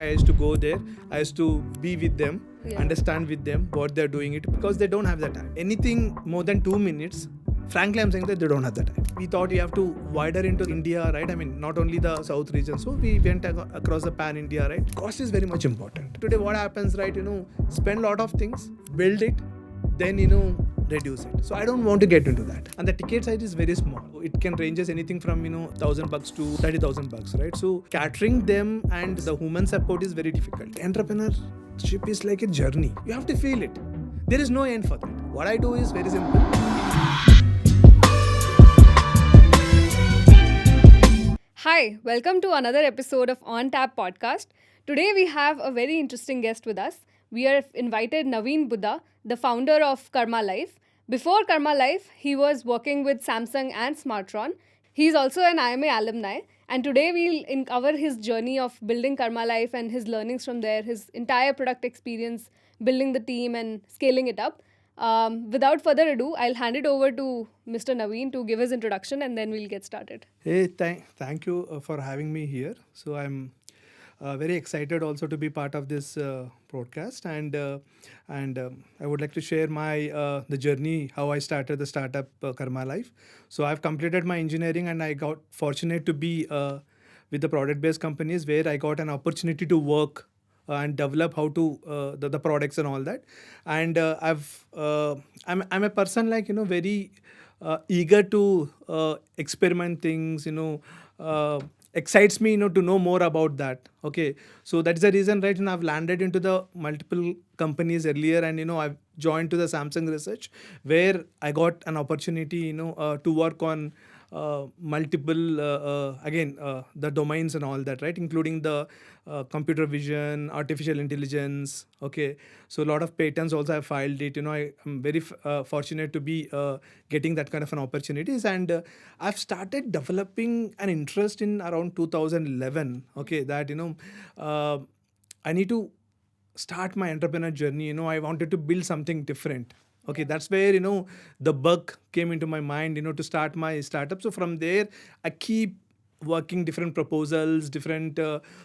I used to go there. I used to be with them, Yeah. understand with them what they're doing it because they don't have the time. Anything more than 2 minutes, frankly, I'm saying that they don't have the time. We thought you have to wider into India, right? I mean, not only the South region. So we went across the pan India, right? Cost is very much important. Today, what happens, right? Spend a lot of things, build it, then reduce it. So I don't want to get into that. And the ticket size is very small. It can ranges anything from $1,000 to $30,000, right? So catering them and the human support is very difficult. Entrepreneurship is like a journey. You have to feel it. There is no end for that. What I do is very simple. Hi, welcome to another episode of On Tap podcast. Today we have a very interesting guest with us. We have invited Naveen Budda, the founder of Karma Life. Before Karma Life, he was working with Samsung and Samrtron. He's also an IIM-A alumni. And today we'll cover his journey of building Karma Life and his learnings from there, his entire product experience, building the team and scaling it up. Without further ado, I'll hand it over to Mr. Naveen to give his introduction and then we'll get started. Hey, thank you for having me here. So I'm very excited also to be part of this broadcast, and I would like to share my the journey how I started the startup Karma Life. So I've completed my engineering, and I got fortunate to be with the product-based companies where I got an opportunity to work and develop how to the products and all that. And I'm a person like very eager to experiment things. Excites me to know more about that. Okay, so that's the reason, right? I've landed into the multiple companies earlier, and I've joined to the Samsung research where I got an opportunity to work on multiple the domains and all that, right, including the computer vision, artificial intelligence. Okay, so a lot of patents also I filed it. I'm very fortunate to be getting that kind of an opportunities, and I've started developing an interest in around 2011. Okay, that I need to start my entrepreneur journey. I wanted to build something different. Okay, that's where the bug came into my mind to start my startup. So from there I keep working different proposals, different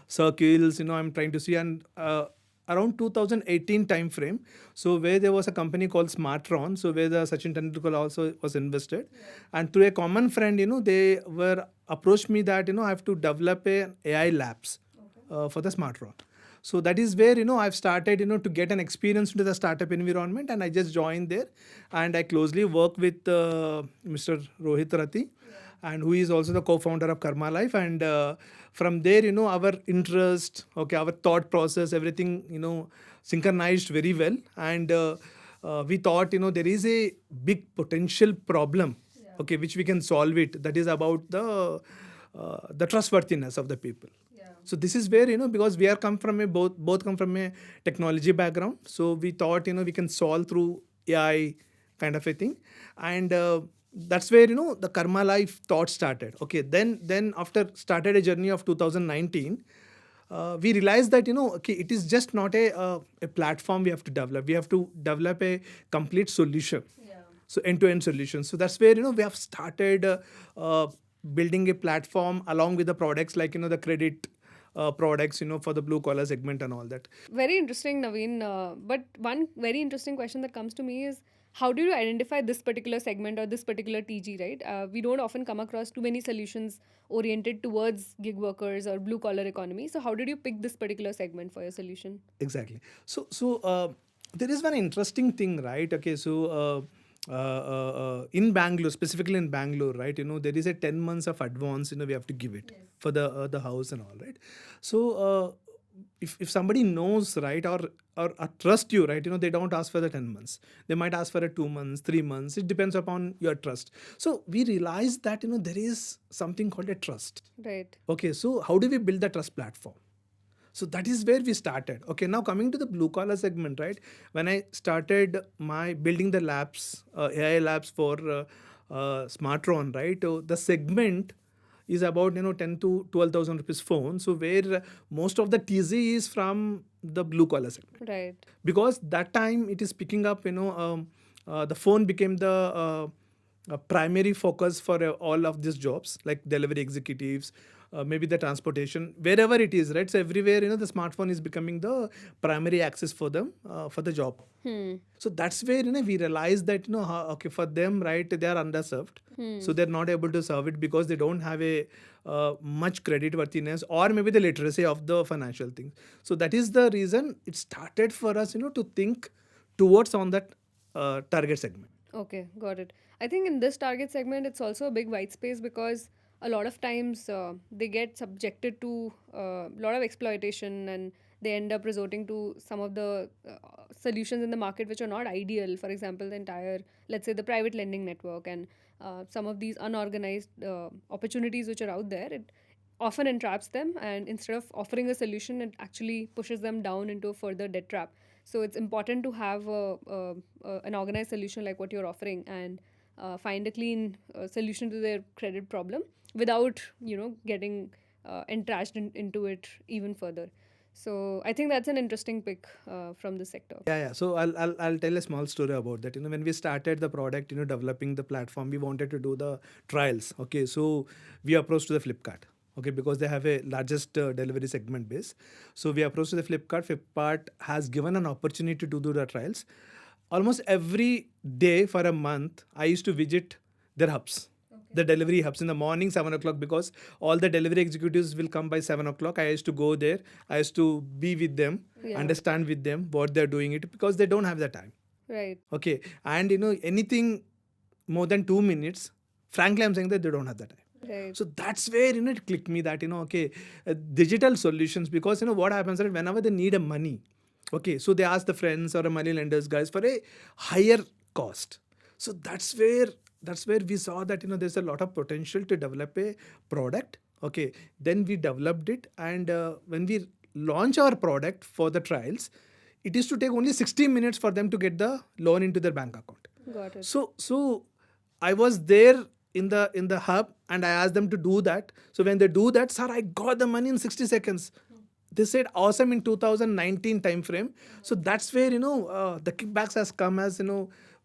circles. I'm trying to see, and around 2018 time frame, so where there was a company called Samrtron, so where the Sachin Tendulkar also was invested. And through a common friend, they were approached me that I have to develop a AI labs for the Samrtron. So that is where I've started to get an experience into the startup environment, and I just joined there, and I closely work with Mr. Rohit Rathi, and who is also the co-founder of Karma Life. And from there our interest, okay, our thought process, everything synchronized very well. And we thought there is a big potential problem, okay, which we can solve it. That is about the trustworthiness of the people. So this is where because we are come from a both come from a technology background. So we thought we can solve through AI kind of a thing, and that's where the Karma Life thought started. Okay, then after started a journey of 2019. We realized that okay, it is just not a platform we have to develop. We have to develop a complete solution. So end-to-end solution. So that's where we have started building a platform along with the products like the credit products for the blue collar segment and all that. Very interesting, Naveen. But one very interesting question that comes to me is how do you identify this particular segment or this particular TG, right? We don't often come across too many solutions oriented towards gig workers or blue collar economy. So how did you pick this particular segment for your solution? Exactly. So there is one interesting thing, right? Okay, so in Bangalore, specifically in Bangalore, right? There is a 10 months of advance. We have to give it for the house and all, right? So if somebody knows, right, or trust you, right, they don't ask for the 10 months. They might ask for a 2 months, 3 months. It depends upon your trust. So we realized that there is something called a trust. Right. Okay, so how do we build the trust platform? So that is where we started. Okay, now coming to the blue collar segment, right? When I started my building the labs, AI labs for Samrtron, right? The segment is about 10 to 12,000 rupees phone. So where most of the TZ is from the blue collar segment. Right. Because that time it is picking up. The phone became the primary focus for all of these jobs like delivery executives, maybe the transportation, wherever it is, right? So everywhere, the smartphone is becoming the primary access for them for the job. So that's where we realize that okay, for them, right, they are underserved. So they're not able to serve it because they don't have a much credit worthiness or maybe the literacy of the financial things. So that is the reason it started for us to think towards on that target segment. Okay, got it. I think in this target segment, it's also a big white space because a lot of times they get subjected to a lot of exploitation and they end up resorting to some of the solutions in the market which are not ideal. For example, the entire, let's say, the private lending network and some of these unorganized opportunities which are out there. It often entraps them, and instead of offering a solution, it actually pushes them down into a further debt trap. So it's important to have an organized solution like what you're offering and find a clean solution to their credit problem without getting into it even further. So I think that's an interesting pick from the sector. Yeah. So I'll tell a small story about that. When we started the product, developing the platform, we wanted to do the trials. Okay, so we approached to the Flipkart. Okay, because they have a largest delivery segment base. So we approached to the Flipkart. Flipkart has given an opportunity to do the trials. Almost every day for a month, I used to visit their hubs. The delivery hubs in the morning 7 o'clock, because all the delivery executives will come by 7 o'clock. I used to go there. I used to be with them, understand with them what they're doing it, because they don't have the time. Right. Okay, and anything more than 2 minutes, frankly, I'm saying that they don't have the time. Right. So that's where it clicked me that okay, digital solutions, because what happens is whenever they need a money, okay, so they ask the friends or a money lenders guys for a higher cost. So that's where we saw that there's a lot of potential to develop a product. Okay, then we developed it, and when we launch our product for the trials, it is to take only 60 minutes for them to get the loan into their bank account. Got it. So I was there in the hub, and I asked them to do that. So when they do that, sir, I got the money in 60 seconds. They said awesome in 2019 time frame. So that's where the kickbacks has come as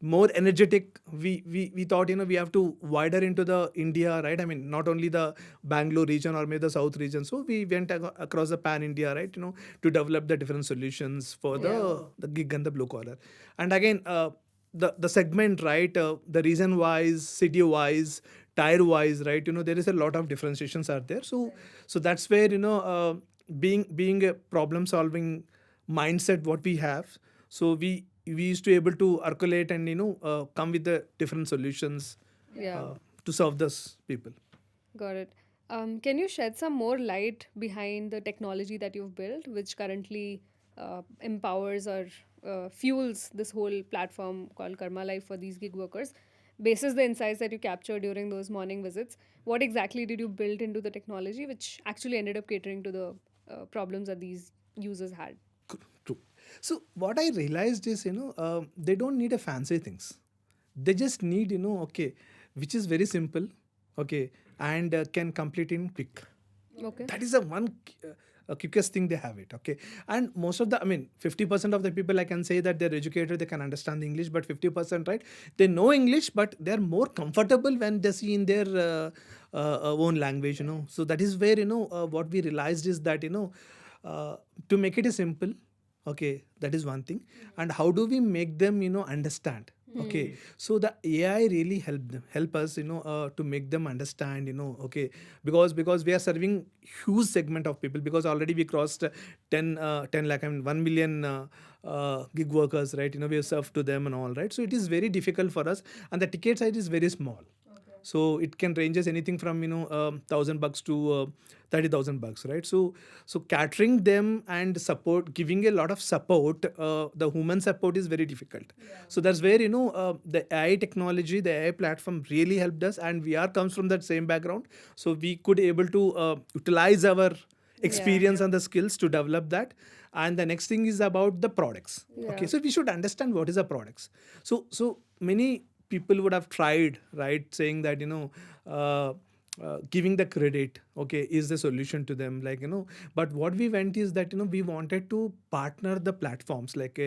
more energetic. We thought we have to wider into the India, right? I mean, not only the Bangalore region or maybe the South region. So we went across the pan India, right? To develop the different solutions for the gig and the blue collar. And again, the segment, right? The region wise, city wise, tire wise, right? There is a lot of differentiations are there. So that's where being a problem solving mindset what we have. So we used to able to articulate and come with the different solutions to serve those people. Got it. Can you shed some more light behind the technology that you've built, which currently empowers or fuels this whole platform called Karma Life for these gig workers? Basis the insights that you captured during those morning visits, what exactly did you build into the technology which actually ended up catering to the problems that these users had? True. So what I realized is, they don't need a fancy things. They just need, okay, which is very simple, okay, and can complete in quick. Okay. That is the one quickest thing they have it, okay. And most of the, 50% of the people I can say that they're educated, they can understand English, but 50%, right, they know English, but they're more comfortable when they see in their own language, So that is where, what we realized is that, to make it simple, okay, that is one thing. And how do we make them, understand? Okay, so the AI really help us, to make them understand, okay, because we are serving huge segment of people, because already we crossed 10 lakh, 1 million gig workers, right? We have served to them and all, right? So it is very difficult for us, and the ticket size is very small. So it can ranges anything from $1,000 to $30,000, right? So catering them and support, giving a lot of support, the human support is very difficult. So that's where the AI technology, the AI platform really helped us, and we comes from that same background, so we could able to utilize our experience and the skills to develop that. And the next thing is about the products. Okay, so we should understand what is the products. So many people would have tried, right, saying that giving the credit, okay, is the solution to them, like but what we went is that we wanted to partner the platforms like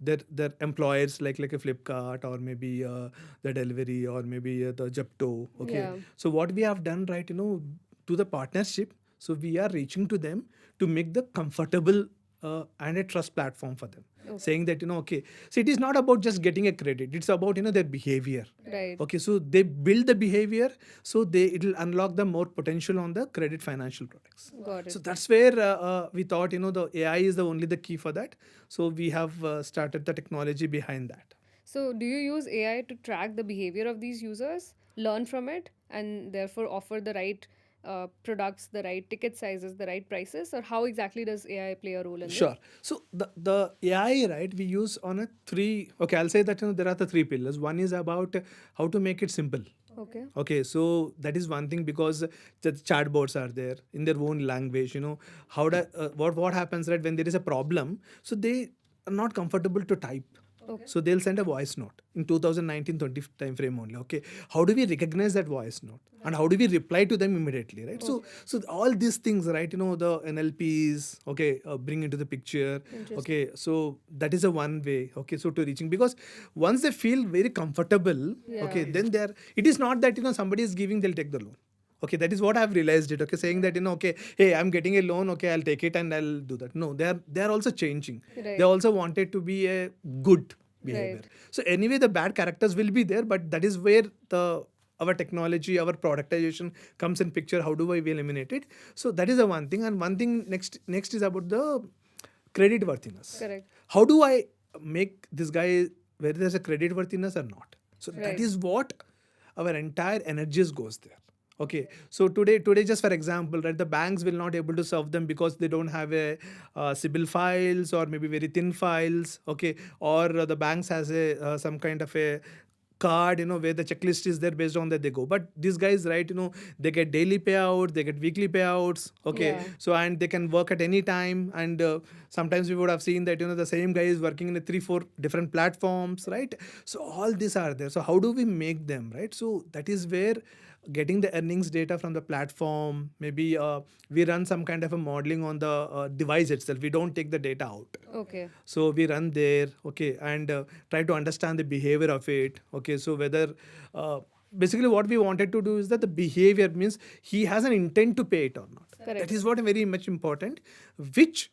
their employers, like a Flipkart or maybe the delivery or maybe the Jepto, okay. So what we have done, right, to the partnership. So we are reaching to them to make the comfortable and a trust platform for them. Saying that, okay, so it is not about just getting a credit. It's about, their behavior. Right. Okay, so they build the behavior, so it will unlock the more potential on the credit financial products. Got it. So that's where we thought, the AI is the key for that. So we have started the technology behind that. So, do you use AI to track the behavior of these users, learn from it, and therefore offer the right products, the right ticket sizes, the right prices? Or how exactly does AI play a role in this? Sure. So the AI, right, we use on a three. Okay, I'll say that there are the three pillars. One is about how to make it simple. Okay. Okay, so that is one thing, because the chatbots are there in their own language. What happens, right, when there is a problem? So they are not comfortable to type. Okay. So they'll send a voice note in 2019-20 time frame only. Okay, how do we recognize that voice note, and how do we reply to them immediately, right? So all these things, right? The NLPs, okay, bring into the picture. Okay, so that is a one way. Okay, so to reaching, because once they feel very comfortable, okay, then they're. It is not that somebody is giving, they'll take the loan. Okay, that is what I've realized it. Okay, saying that okay, hey, I'm getting a loan. Okay, I'll take it and I'll do that. No, they are also changing. Right. They also wanted to be a good behavior. Right. So anyway, the bad characters will be there, but that is where our technology, our productization comes in picture. How do we eliminate it? So that is the one thing. And one thing next is about the credit worthiness. Correct. How do I make this guy whether there's a credit worthiness or not? So Right. that is what our entire energies goes there. Okay, so today, just for example, right, the banks will not able to serve them because they don't have a CIBIL files, or maybe very thin files. Okay, or the banks has a some kind of a card, where the checklist is there, based on that they go. But these guys, right, they get daily payouts, they get weekly payouts. Okay, Yeah. so and they can work at any time, and sometimes we would have seen that the same guy is working in a 3-4 different platforms, right? So all these are there. So how do we make them, right? So that is where getting the earnings data from the platform, maybe we run some kind of a modeling on the device itself. We don't take the data out. Okay. So we run there, okay, and try to understand the behavior of it. Okay, so whether basically what we wanted to do is that the behavior means he has an intent to pay it or not. Correct. That is what very much important, which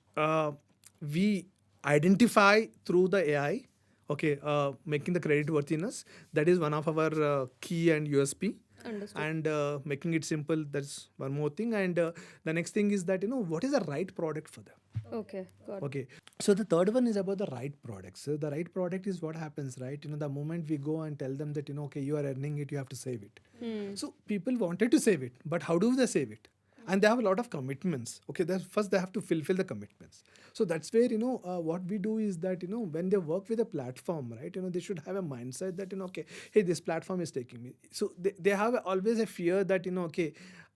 we identify through the AI. Okay, making the credit worthiness, that is one of our key and USP. Understood. And making it simple, that's one more thing. And the next thing is that what is the right product for them. Okay. Got it. Okay, so the third one is about the right product. So the right product is what happens, right? The moment we go and tell them that okay, you are earning it, you have to save it. So people wanted to save it, but how do they save it? And they have a lot of commitments. Okay, first they have to fulfill the commitments. So that's where what we do is that when they work with a platform, right, they should have a mindset that okay, hey, this platform is taking me. So they have always a fear that okay,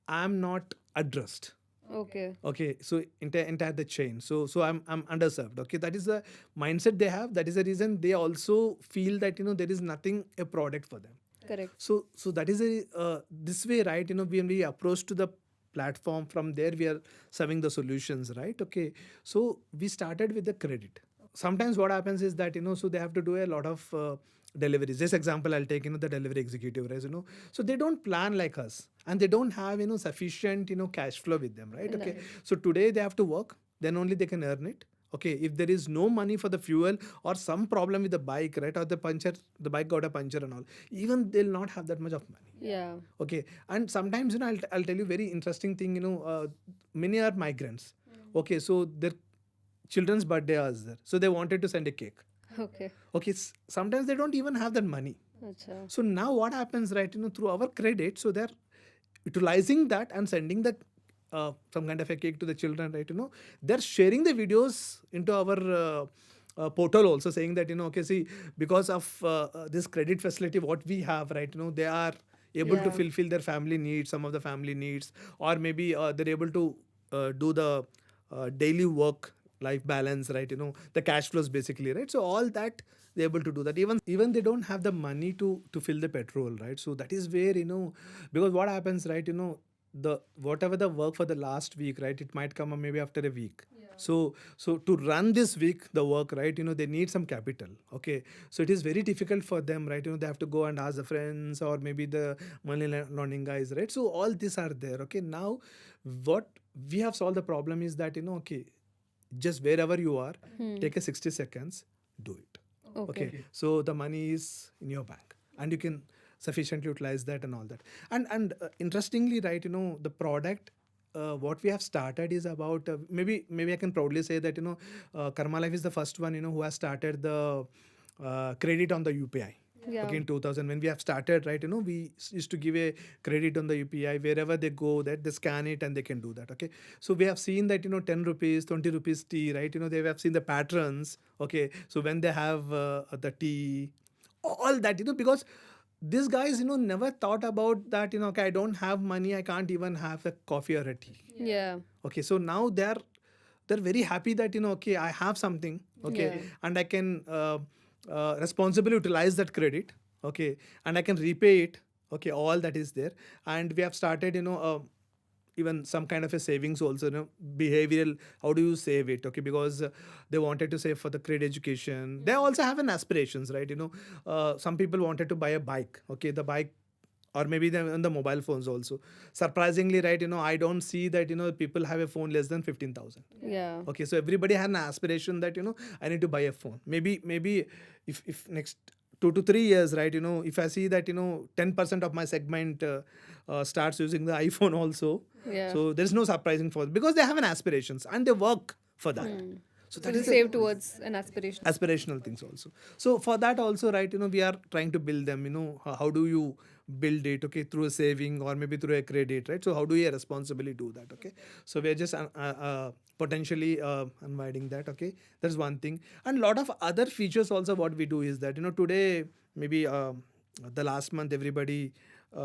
I'm not addressed. Okay. Okay, so entire the chain. So I'm underserved. Okay, that is the mindset they have. That is the reason they also feel that there is nothing a product for them. Correct. So that is this way, right? When we approach to the platform, from there we are serving the solutions, right? Okay, so we started with the credit. Sometimes what happens is that so they have to do a lot of deliveries. This example I'll take, the delivery executive, right? So they don't plan like us, and they don't have sufficient cash flow with them, right? Okay, so today they have to work, then only they can earn it. Okay, if there is no money for the fuel, or some problem with the bike, right, or the bike got a puncture and all, even they'll not have that much of money. Yeah. Okay, and sometimes I'll tell you very interesting thing. Many are migrants. Okay, so their children's birthday is there, so they wanted to send a cake. Okay. Okay, sometimes they don't even have that money. Acha. So now what happens, right? Through our credit, so they're utilizing that and sending the some kind of a cake to the children, right? They're sharing the videos into our portal also, saying that okay, see, because of this credit facility what we have, right, they are able to Yeah. fulfill their family needs, some of the family needs, or maybe they're able to do the daily work life balance, right? The cash flows basically, right? So all that they're able to do that. Even they don't have the money to fill the petrol, right? So that is where because what happens, right? The whatever the work for the last week, right, it might come maybe after a week. So to run this week the work, right, they need some capital. Okay, so it is very difficult for them, right, they have to go and ask the friends or maybe the money laundering guys, right? So all these are there. Okay, now what we have solved the problem is that, okay, just wherever you are, take a 60 seconds, do it. Okay, so the money is in your bank and you can sufficiently utilize that and all that. And interestingly, right, the product, what we have started is about, maybe I can proudly say that, Karma Life is the first one, who has started the credit on the UPI. Yeah. Okay, in 2000 when we have started, right, we used to give a credit on the UPI wherever they go, that they scan it and they can do that. Okay, so we have seen that, 10 rupees, 20 rupees tea, right, they have seen the patterns. Okay, so when they have the tea, all that, because these guys, never thought about that, okay, I don't have money, I can't even have a coffee or a tea. Yeah. Okay, so now they're very happy that, okay, I have something. Okay, Yeah. and I can responsibly utilize that credit. Okay, and I can repay it. Okay, all that is there. And we have started, even some kind of a savings also, behavioral, how do you save it? Okay, because they wanted to save for the credit education. They also have an aspirations, right? Some people wanted to buy a bike. Okay, the bike, or maybe on the mobile phones also. Surprisingly, right, I don't see that, people have a phone less than 15,000. Yeah. Okay, so everybody had an aspiration that, I need to buy a phone. Maybe if next 2 to 3 years, right, if I see that, 10% of my segment starts using the iPhone also. Yeah. So there's no surprising for, because they have an aspirations and they work for that. So So that they is save towards an aspiration. aspirational things also. So for that also, right, we are trying to build them. How do you build it? Okay, through a saving or maybe through a credit, right? So how do you responsibly do that? Okay, so we are just potentially inviting that. Okay, that's one thing. And a lot of other features also. What we do is that, today maybe the last month everybody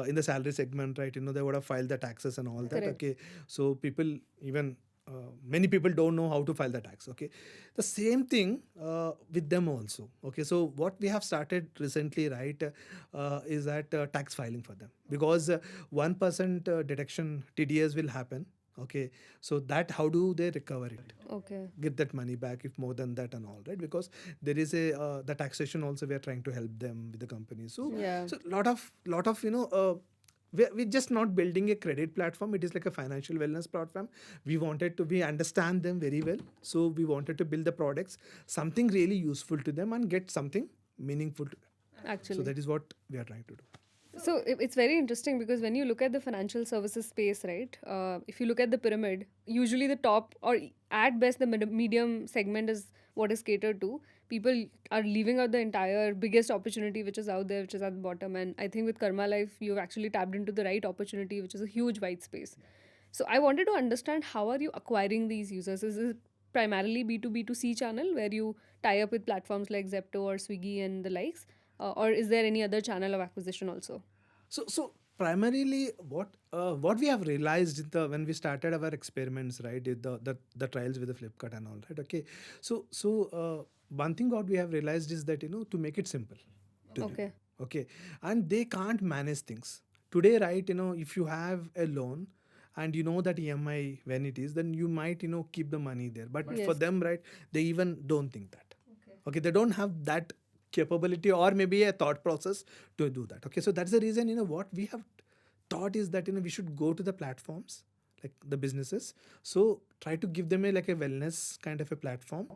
in the salary segment, right, they would have filed the taxes and all that. Correct. Okay, so people, even many people don't know how to file the tax. Okay, the same thing with them also. Okay, so what we have started recently, right, is that tax filing for them, because 1% deduction TDS will happen. Okay, so that, how do they recover it, Okay. get that money back if more than that and all, right? Because there is a the taxation also, we are trying to help them with the companies. So Yeah. so lot of we're just not building a credit platform. It is like a financial wellness platform. We understand them very well, so we wanted to build the products, something really useful to them and get something meaningful to them. So Actually. that is what we are trying to do. So it's very interesting because when you look at the financial services space, right? If you look at the pyramid, usually the top or at best the medium segment is what is catered to. People are leaving out the entire biggest opportunity which is out there, which is at the bottom. And I think with Karma Life, you've actually tapped into the right opportunity, which is a huge white space. So I wanted to understand, how are you acquiring these users? Is it primarily B2B2C channel where you tie up with platforms like Zepto or Swiggy and the likes? Or is there any other channel of acquisition also? So primarily, what we have realized when we started our experiments, right, the trials with the Flipkart and all, right. Okay, so one thing what we have realized is that, to make it simple to them. Okay. Okay, and they can't manage things today, right? If you have a loan and you know that EMI when it is, then you might, keep the money there. But for Yes. them, right, they even don't think that. Okay, they don't have that capability or maybe a thought process to do that. Okay, so that's the reason, what we have thought is that, we should go to the platforms, like the businesses. So try to give them like a wellness kind of a platform.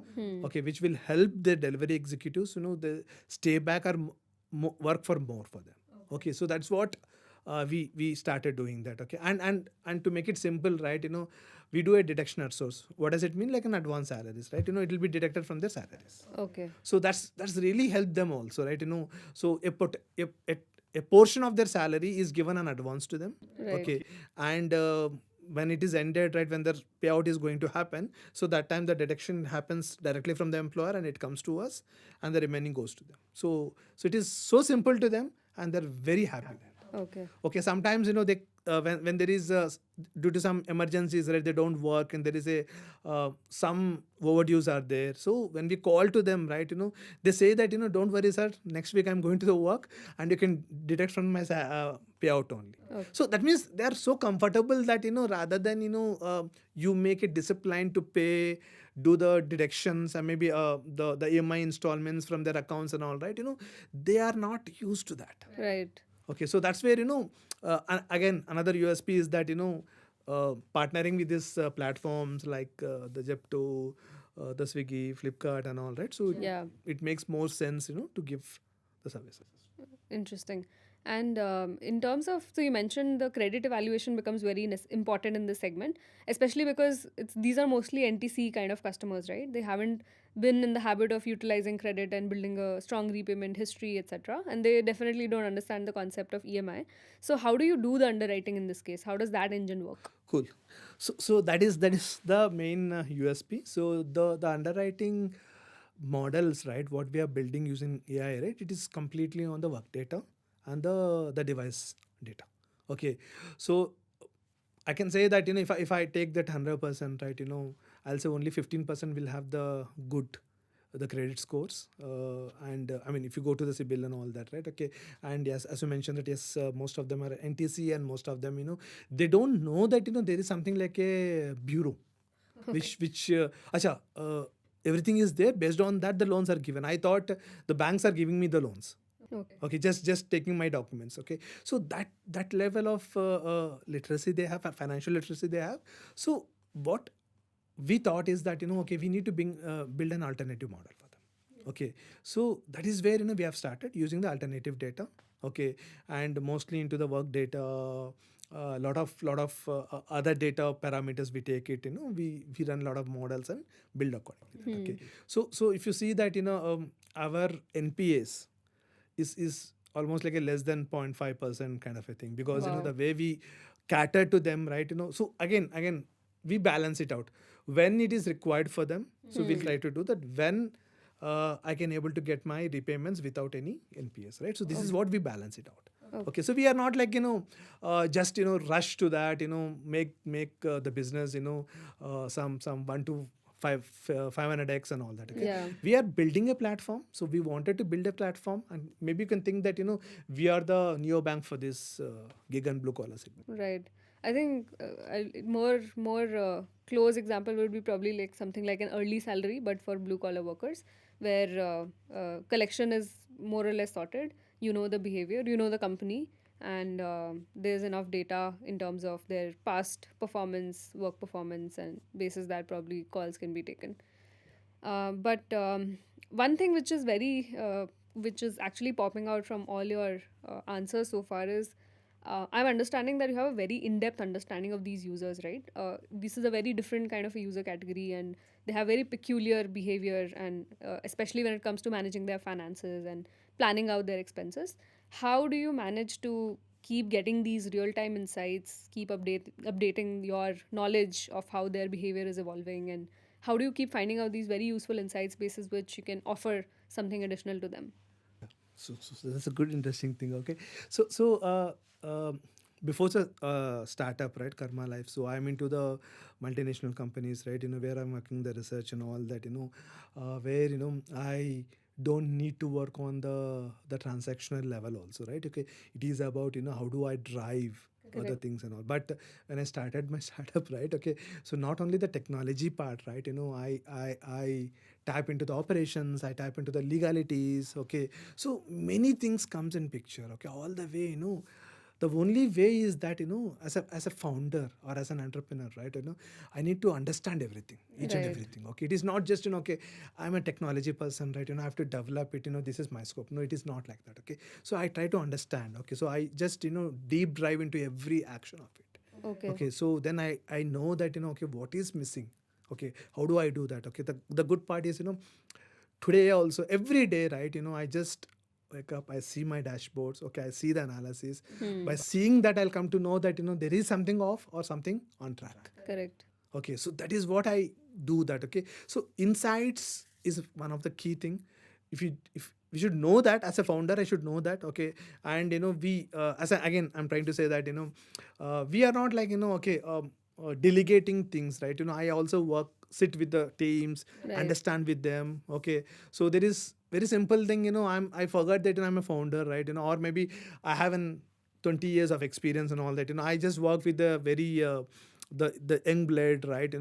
Okay, which will help the delivery executives, they stay back or work for more for them. Okay, so that's what we started doing that. Okay, and to make it simple, right, we do a deduction at source. What does it mean? Like an advance salaries, right? It will be deducted from their salaries. Okay. So that's really helped them also, right? So a portion of their salary is given an advance to them. Right. Okay, and when it is ended, right, when the payout is going to happen, so that time the deduction happens directly from the employer and it comes to us, and the remaining goes to them. So it is so simple to them, and they're very happy. Okay. Okay, sometimes, they when there is due to some emergencies, right, they don't work and there is a some overdues are there. So when we call to them, right, they say that, don't worry sir, next week I'm going to the work and you can deduct from my payout only. Okay. So that means they are so comfortable that rather than you make it disciplined to pay, do the deductions and maybe the EMI installments from their accounts and all, right? They are not used to that. Right. Okay, so that's where again another USP is that partnering with these platforms like the Zepto, the Swiggy, Flipkart, and all, right? So Yeah. it makes more sense to give the services. Interesting. And in terms of, so you mentioned the credit evaluation becomes very important in this segment, especially because these are mostly NTC kind of customers, right? They haven't been in the habit of utilizing credit and building a strong repayment history, etc. And they definitely don't understand the concept of EMI. So how do you do the underwriting in this case? How does that engine work? Cool. So that is the main USP. So the underwriting models, right? What we are building using AI, right? It is completely on the work data and the device data. Okay. So I can say that if I take that 100%, right, I'll say only 15% will have the credit scores, and I mean if you go to the CIBIL and all that, right? Okay, and yes, as you mentioned that yes, most of them are NTC, and most of them they don't know that there is something like a bureau, which acha, everything is there. Based on that, the loans are given. I thought the banks are giving me the loans. Okay. Okay, just taking my documents. Okay, so that level of literacy they have, financial literacy they have. So what we thought is that okay, we need to build an alternative model for them. Okay, so that is where we have started using the alternative data. Okay, and mostly into the work data, lot of other data parameters we take it. We run a lot of models and build accordingly. Okay, so if you see that our NPAs is almost like a less than 0.5% kind of a thing, because Wow. the way we cater to them, right? So again we balance it out when it is required for them. So we'll try to do that when I can able to get my repayments without any NPS, right? So this is what we balance it out. Okay, so we are not like just rush to that, make the business some 500x and all that. Okay, Yeah. we are building a platform, so we wanted to build a platform, and maybe you can think that we are the neobank for this gig and blue collar segment. Right. I think more close example would be probably like something like an early salary, but for blue collar workers, where collection is more or less sorted. You know the behavior, you know the company, and there's enough data in terms of their past performance, work performance, and basis that probably calls can be taken. But one thing which is actually popping out from all your answers so far is I'm understanding that you have a very in-depth understanding of these users, right? This is a very different kind of a user category, and they have very peculiar behavior, and especially when it comes to managing their finances and planning out their expenses. How do you manage to keep getting these real-time insights, keep updating your knowledge of how their behavior is evolving, and how do you keep finding out these very useful insights basis which you can offer something additional to them? So that's a good interesting thing. Okay, so before the startup, right, Karma Life. So I'm into the multinational companies, right? Where I'm working the research and all that. Where I don't need to work on the transactional level also, right? Okay, it is about how do I drive other Correct. things and all. But when I started my startup, right? Okay, so not only the technology part, right? I tap into the operations, I tap into the legalities. Okay, so many things comes in picture. Okay, all the way, the only way is that as a founder or as an entrepreneur, right? I need to understand everything, each and Right. everything. Okay, it is not just okay, I'm a technology person, right? I have to develop it. This is my scope. No, it is not like that. Okay, so I try to understand. Okay, so I just deep dive into every action of it. Okay. Okay, so then I know that okay, what is missing. Okay, how do I do that? Okay, the good part is today also, every day, right? I just wake up, I see my dashboards. Okay, I see the analysis. By seeing that, I'll come to know that there is something off or something on track. Correct. Okay, so that is what I do that. Okay, so insights is one of the key thing. If we should know that as a founder, I should know that. Okay, and we again, I'm trying to say that we are not like okay, delegating things, right? I also sit with the teams, Right. understand with them. Okay, so there is very simple thing. I forgot that I'm a founder, right? Or maybe I have an 20 years of experience and all that. I just work with the very the young blood, right?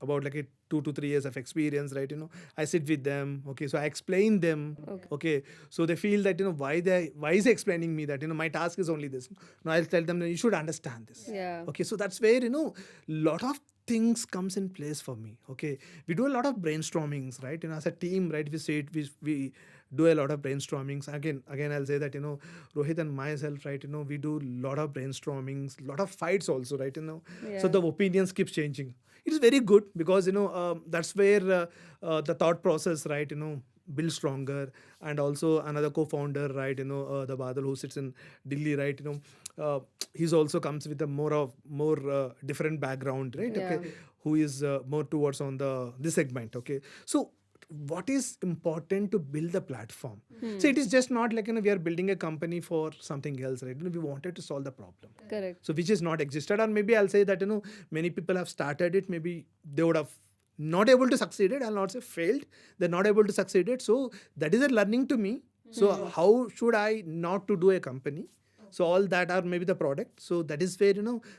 About like a 2 to 3 years of experience, right? I sit with them. Okay, so I explain them. Okay, so they feel that why is he explaining me that my task is only this. No, I'll tell them that you should understand this. Yeah. Okay, so that's where lot of things comes in place for me. Okay, we do a lot of brainstormings, right? As a team, right? We do a lot of brainstormings. Again, I'll say that Rohit and myself, right? We do a lot of brainstormings, lot of fights also, right? So the opinions keeps changing. It is very good because that's where the thought process, right? Build stronger. And also another co-founder, right? The Badal who sits in Delhi, right? He's also comes with a more different background, right? Yeah. Okay, who is more towards on the this segment. Okay, so what is important to build the platform? So it is just not like we are building a company for something else, right? We wanted to solve the problem. Correct. So which is not existed, or maybe I'll say that many people have started it, maybe they would have not able to succeed it. I'll not say failed, they're not able to succeed it. So that is a learning to me. So how should I not to do a company? So all that are maybe the product. So that is where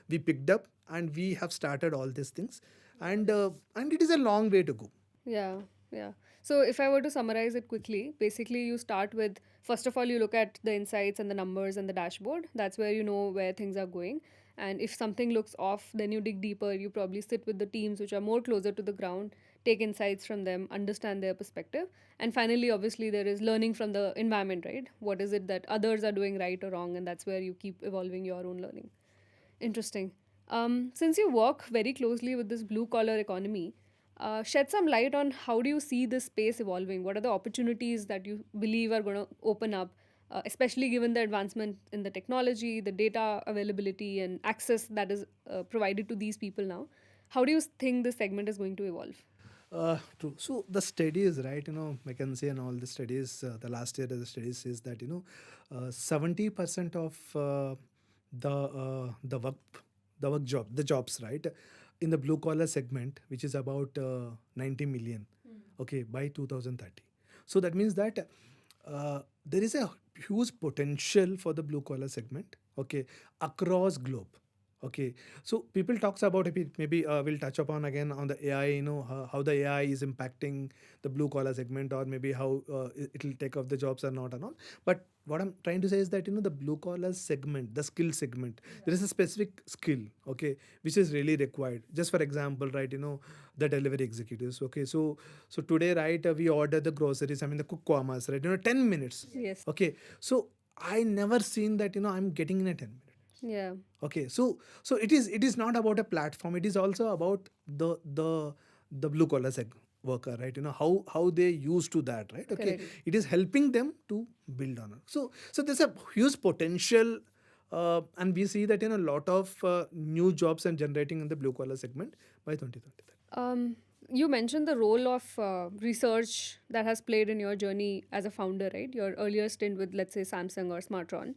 we picked up and we have started all these things, and it is a long way to go. Yeah, yeah. So if I were to summarize it quickly, basically you start with, first of all, you look at the insights and the numbers and the dashboard. That's where you know where things are going. And if something looks off, then you dig deeper. You probably sit with the teams which are more closer to the ground, take insights from them, understand their perspective. And finally, obviously, there is learning from the environment, right? What is it that others are doing right or wrong? And that's where you keep evolving your own learning. Interesting. Since you work very closely with this blue collar economy, shed some light on how do you see this space evolving? What are the opportunities that you believe are going to open up, especially given the advancement in the technology, the data availability, and access that is provided to these people now? How do you think this segment is going to evolve? True. So the studies, right? McKinsey and all the studies, the last year the studies says that 70% of the jobs, right, in the blue collar segment, which is about 90 million, okay, by 2030. So that means that there is a huge potential for the blue collar segment, okay, across globe. Okay, so people talks about it. Maybe we'll touch upon again on the AI. How the AI is impacting the blue collar segment, or maybe how it will take off the jobs or not and all. But what I'm trying to say is that the blue collar segment, the skill segment, there is a specific skill, okay, which is really required. Just for example, right, the delivery executives. Okay, so today, right, we order the groceries. I mean the quick commerce, right? 10 minutes. Yes. Okay, so I never seen that I'm getting in a 10 minutes. Yeah. Okay, so it is not about a platform. It is also about the blue collar worker, right? How they used to that, right? Okay, Correct. it is helping them to build on it. So there's a huge potential, and we see that a lot of new jobs and generating in the blue collar segment by 2030. You mentioned the role of research that has played in your journey as a founder, right? Your earlier stint with, let's say, Samsung or Samrtron.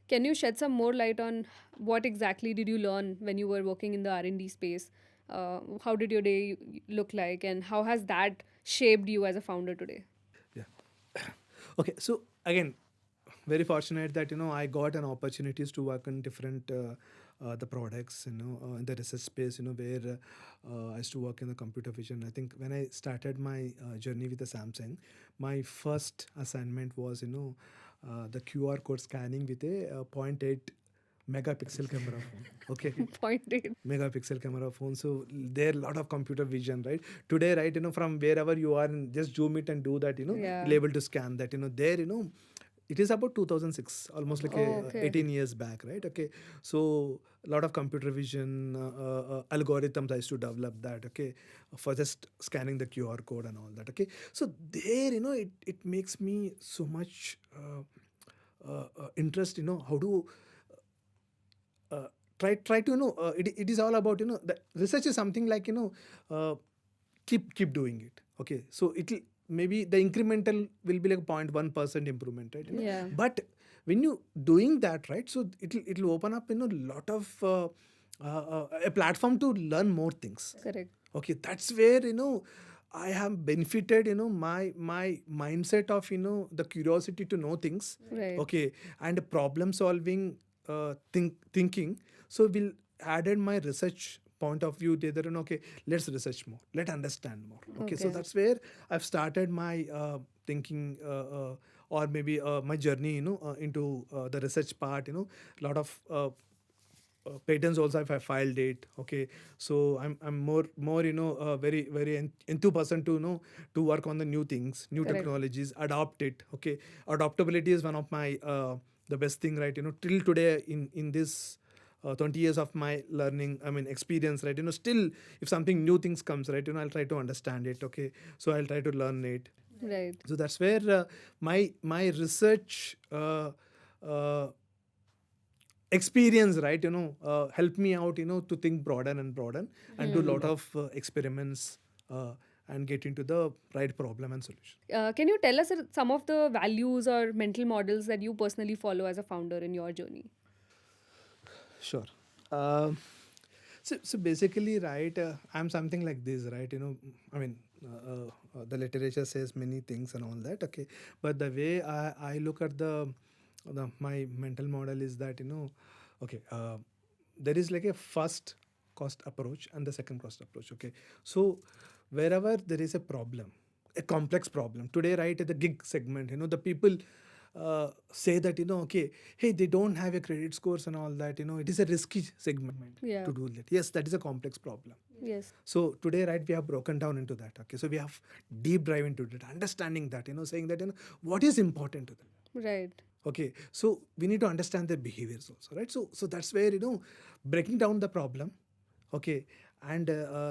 Can you shed some more light on what exactly did you learn when you were working in the R&D space? How did your day look like, and how has that shaped you as a founder today? Yeah. Okay, so again, very fortunate that I got an opportunities to work in different the products, in the research space, where I used to work in the computer vision. I think when I started my journey with the Samsung, my first assignment was the QR code scanning with a 0.8 megapixel camera phone. Okay. 0.8. Megapixel camera phone. So there are a lot of computer vision, right? Today, right, from wherever you are, and just zoom it and do that, Yeah. you're able to scan that, there, it is about 2006, almost like Okay. 18 years back, right? Okay. So a lot of computer vision algorithms I used to develop that, okay, for just scanning the QR code and all that, okay. So there, it makes me so much interest, how to try to it is all about the research is something like keep doing it. Okay, so it'll maybe the incremental will be like 0.1% improvement, right? Yeah. But when you doing that, right, so it'll open up a lot of a platform to learn more things. Correct. Okay, that's where I have benefited my mindset of the curiosity to know things. Right. Okay, and problem solving thinking. So we'll added my research point of view there. And okay, let's research more, let's understand more. Okay, so Okay. that's where I've started my thinking, or maybe my journey, into the research part. A lot of patents also if I filed it. Okay, so I'm more very enthused person to to work on the new things, new Correct. technologies, adopt it. Okay, adaptability is one of my the best thing, right? Till today in this 20 years of my learning, I mean experience, right? Still if something new things comes, right, I'll try to understand it. Okay, so I'll try to learn it. Right. So that's where my research uh, experience, right, help me out, to think broader and broader, and do a lot of experiments, and get into the right problem and solution. Can you tell us some of the values or mental models that you personally follow as a founder in your journey? Sure. Um so basically, right, I'm something like this, right? I mean, the literature says many things and all that. Okay, but the way I look at my mental model is that, okay, there is like a first cost approach and the second cost approach. Okay, so wherever there is a problem, a complex problem today, right, at the gig segment, the people say that, okay, hey, they don't have a credit scores and all that. It is a risky segment Yeah. to do that. Yes, that is a complex problem. Yes. So today, right, we have broken down into that. Okay, so we have deep dive into it, understanding that, saying that, what is important to them. Right. Okay, so we need to understand their behaviors also, right? So that's where, breaking down the problem, okay, and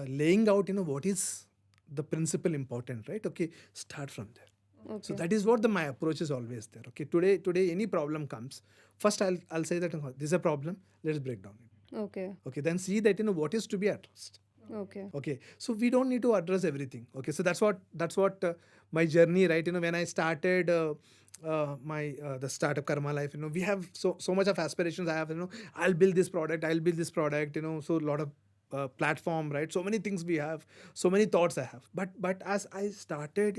laying out, what is the principle important, right? Okay, start from there. Okay. So that is what my approach is always there. Okay, today any problem comes, first I'll say that, this is a problem, let's break down it. Okay. Okay, then see that, what is to be addressed. Okay. Okay, so we don't need to address everything. Okay, so that's what my journey, right? When I started my the startup Karma Life, we have so much of aspirations. I have, I'll build this product, so a lot of platform, right? So many things we have, so many thoughts I have. But as I started,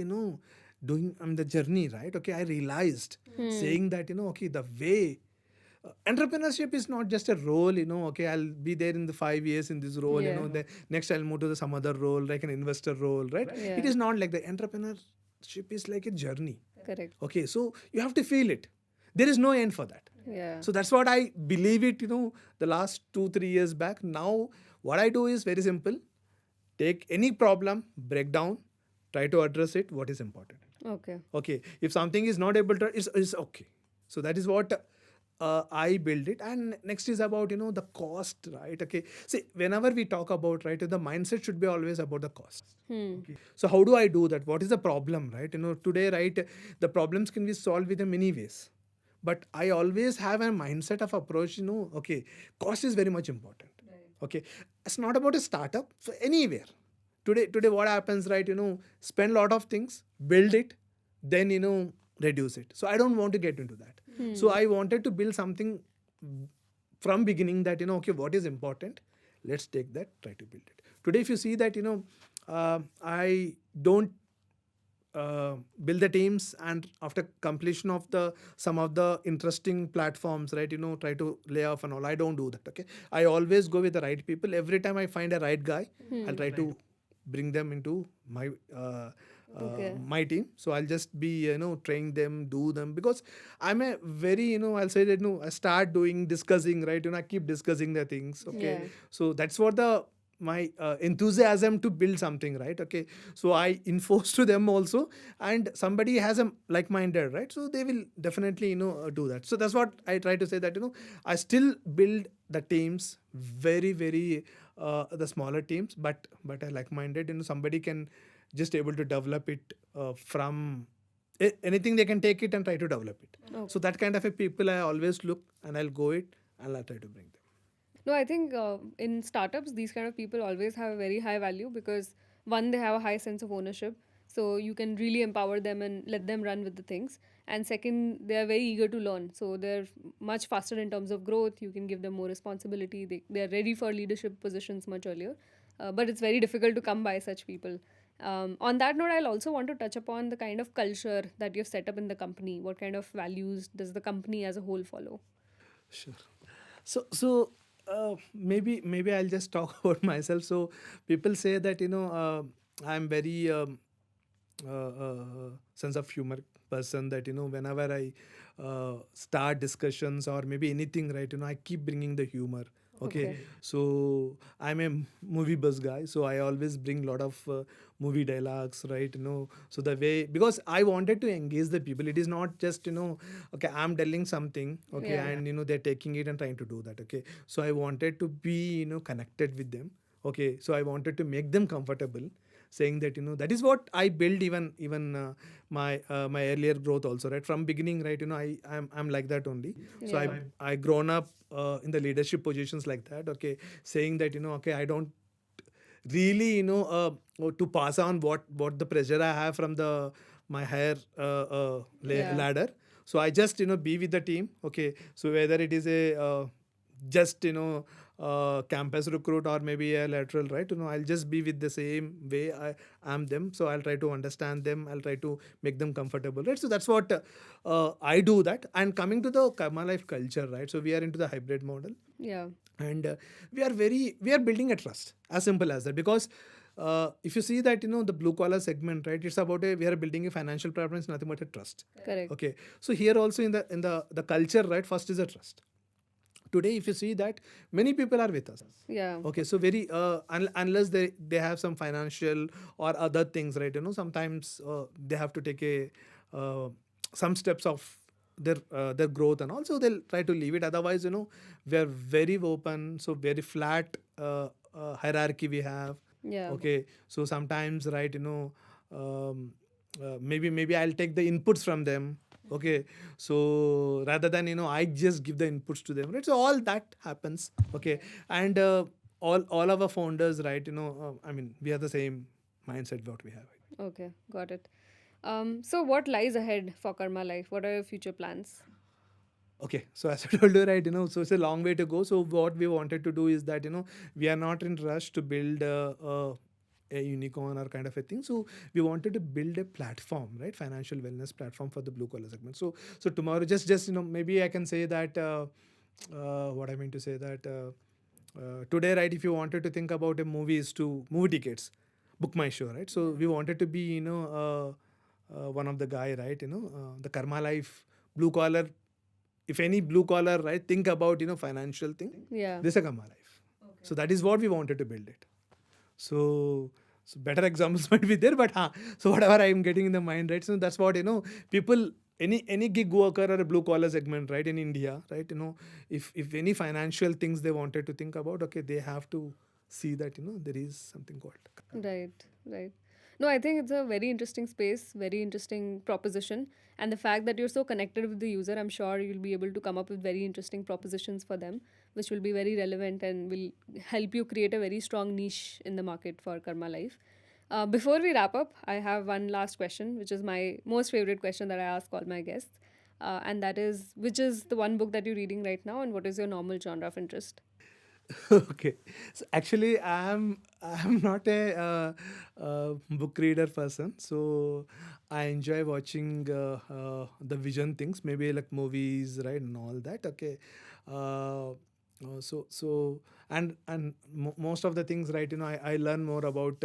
doing the journey, right? Okay, I realized, saying that, okay, the way entrepreneurship is not just a role, okay, I'll be there in the 5 years in this role, Yeah. the next I'll move to some other role, like an investor role, right? Yeah. It is not like the entrepreneurship is like a journey. Correct. Okay, so you have to feel it. There is no end for that. Yeah. So that's what I believe it, the last 2-3 years back. Now, what I do is very simple. Take any problem, break down, try to address it, what is important. Okay. Okay, if something is not able to, it's okay. So that is what I build it. And next is about, the cost, right? Okay, see, whenever we talk about, right, the mindset should be always about the cost. Okay. So how do I do that? What is the problem, right? Today, right, the problems can be solved with many ways. But I always have a mindset of approach, okay, cost is very much important. Okay, it's not about a startup, so anywhere. Today what happens, right, spend a lot of things, build it, then, reduce it. So I don't want to get into that. So I wanted to build something from beginning that, okay, what is important, let's take that, try to build it. Today if you see that, I don't build the teams, and after completion of some of the interesting platforms, right, try to lay off and all. I don't do that. Okay, I always go with the right people. Every time I find a right guy, I'll try to bring them into my Okay. my team. So I'll just be, train them, do them, because I'm a very, I'll say that, I start doing discussing, right, I keep discussing the things. Okay, Yeah. so that's what my enthusiasm to build something, right? Okay, so I enforce to them also, and somebody has a like-minded, right? So they will definitely, do that. So that's what I try to say, that, I still build the teams very, very the smaller teams, but I like-minded, somebody can just able to develop it from anything. They can take it and try to develop it. Okay. So that kind of a people I always look, and I'll go it, and I'll try to bring them. No, I think in startups, these kind of people always have a very high value because one, they have a high sense of ownership. So you can really empower them and let them run with the things. And second, they are very eager to learn. So they're much faster in terms of growth. You can give them more responsibility. They are ready for leadership positions much earlier. But it's very difficult to come by such people. On that note, I'll also want to touch upon the kind of culture that you've set up in the company. What kind of values does the company as a whole follow? Sure. Maybe I'll just talk about myself. So people say that I'm very sense of humor person, that whenever I start discussions or maybe anything, right, I keep bringing the humor. Okay. Okay. So I'm a movie buzz guy, so I always bring lot of movie dialogues, right? So the way, because I wanted to engage the people. It is not just okay, I'm telling something, okay, Yeah. and they're taking it and trying to do that. Okay, so I wanted to be connected with them. Okay, so I wanted to make them comfortable, saying that that is what I build, even my earlier growth also, right, from beginning, right. I'm like that only. So Yeah. I grown up in the leadership positions like that. Okay, saying that okay, I don't really to pass on what the pressure I have from the my higher Yeah. ladder. So I just be with the team. Okay, so whether it is a just campus recruit or maybe a lateral, right, I'll just be with the same way I am them. So I'll try to understand them, I'll try to make them comfortable, right. So that's what I do that. And coming to the Karma Life culture, right, so we are into the hybrid model. Yeah. And we are building a trust, as simple as that. Because if you see that the blue collar segment, right, it's about we are building a financial preference, nothing but a trust. Correct. Okay, so here also in the culture, right, first is a trust. Today if you see that many people are with us. Yeah. Okay, so very unless they have some financial or other things, right, sometimes they have to take a some steps of their growth, and also they'll try to leave it. Otherwise, we are very open, so very flat hierarchy we have. Yeah. Okay, so sometimes, right, um, maybe I'll take the inputs from them. Okay, so rather than I just give the inputs to them, right. So all that happens. Okay, and all our founders, right, I mean, we are the same mindset what we have. Okay. Got it. So what lies ahead for Karma Life? What are your future plans? Okay, so as I told you, right, so it's a long way to go. So what we wanted to do is that we are not in rush to build a unicorn or kind of a thing. So we wanted to build a platform, right, financial wellness platform for the blue collar segment. So tomorrow, just maybe I can say that what I mean to say that today, right, if you wanted to think about a movie, is to movie tickets, book my show, right. So we wanted to be one of the guy, right, the Karma Life blue collar. If any blue collar, right, think about financial thing, Yeah. this is a Karma Life. So that is what we wanted to build it. So better examples might be there, but so whatever I am getting in the mind, right, so that's what people, any gig worker or a blue collar segment, right, in India, right, if any financial things they wanted to think about, okay, they have to see that there is something called. Right, right. No, I think it's a very interesting space, very interesting proposition. And the fact that you're so connected with the user, I'm sure you'll be able to come up with very interesting propositions for them, which will be very relevant and will help you create a very strong niche in the market for Karma Life. Before we wrap up, I have one last question, which is my most favorite question that I ask all my guests. And that is, which is the one book that you're reading right now, and what is your normal genre of interest? Okay, so actually I'm not a book reader person. So I enjoy watching the vision things, maybe like movies, right, and all that. Okay, so and most of the things, right, I learn more about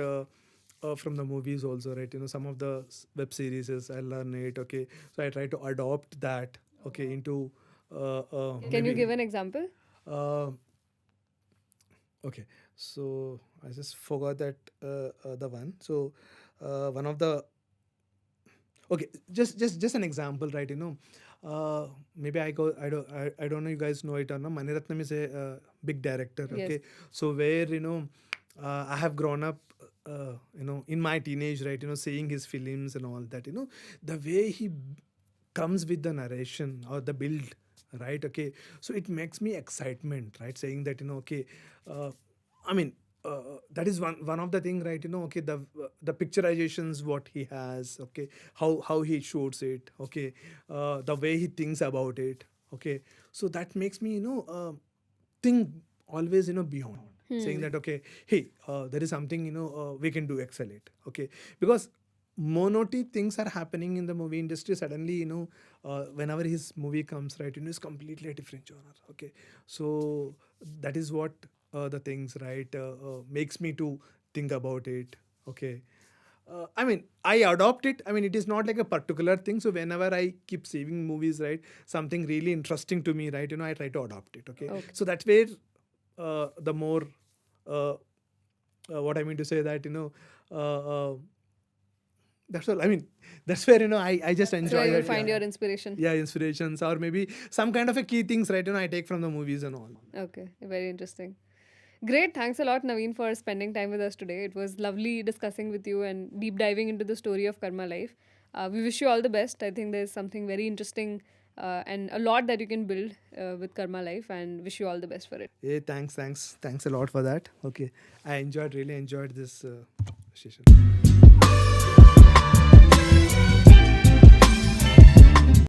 from the movies also, right. Some of the web series I learn it. Okay, so I try to adopt that, okay, into Can you maybe give an example? uh, okay, so I just forgot that the one. So one of the, okay, just an example, right. Maybe I don't know you guys know it or not. Maniratnam is a big director. Yes. Okay, so where I have grown up. In my teenage, right, seeing his films and all that, the way he comes with the narration or the build, right. Okay, so it makes me excitement, right, saying that okay, uh, I mean, that is one of the thing, right, okay, the picturizations what he has. Okay, how he shoots it. Okay, the way he thinks about it. Okay, so that makes me think always beyond, saying Hmm. that okay, hey, there is something we can do excel it. Okay, because monotony things are happening in the movie industry. Suddenly, whenever his movie comes, right, it's completely a different genre. Okay, so that is what the things, right, makes me to think about it. Okay. I mean, I adopt it. I mean, it is not like a particular thing. So whenever I keep saving movies, right, something really interesting to me, right, I try to adopt it. Okay. Okay. So that's where the more what I mean to say that that's all. I mean, that's where I just So enjoy you it. find Yeah. your inspiration. Yeah, inspirations or maybe some kind of a key things, right? I take from the movies and all. Okay, very interesting. Great. Thanks a lot, Naveen, for spending time with us today. It was lovely discussing with you and deep diving into the story of Karma Life. We wish you all the best. I think there's something very interesting and a lot that you can build with Karma Life, and wish you all the best for it. Hey, thanks a lot for that. Okay, really enjoyed this session.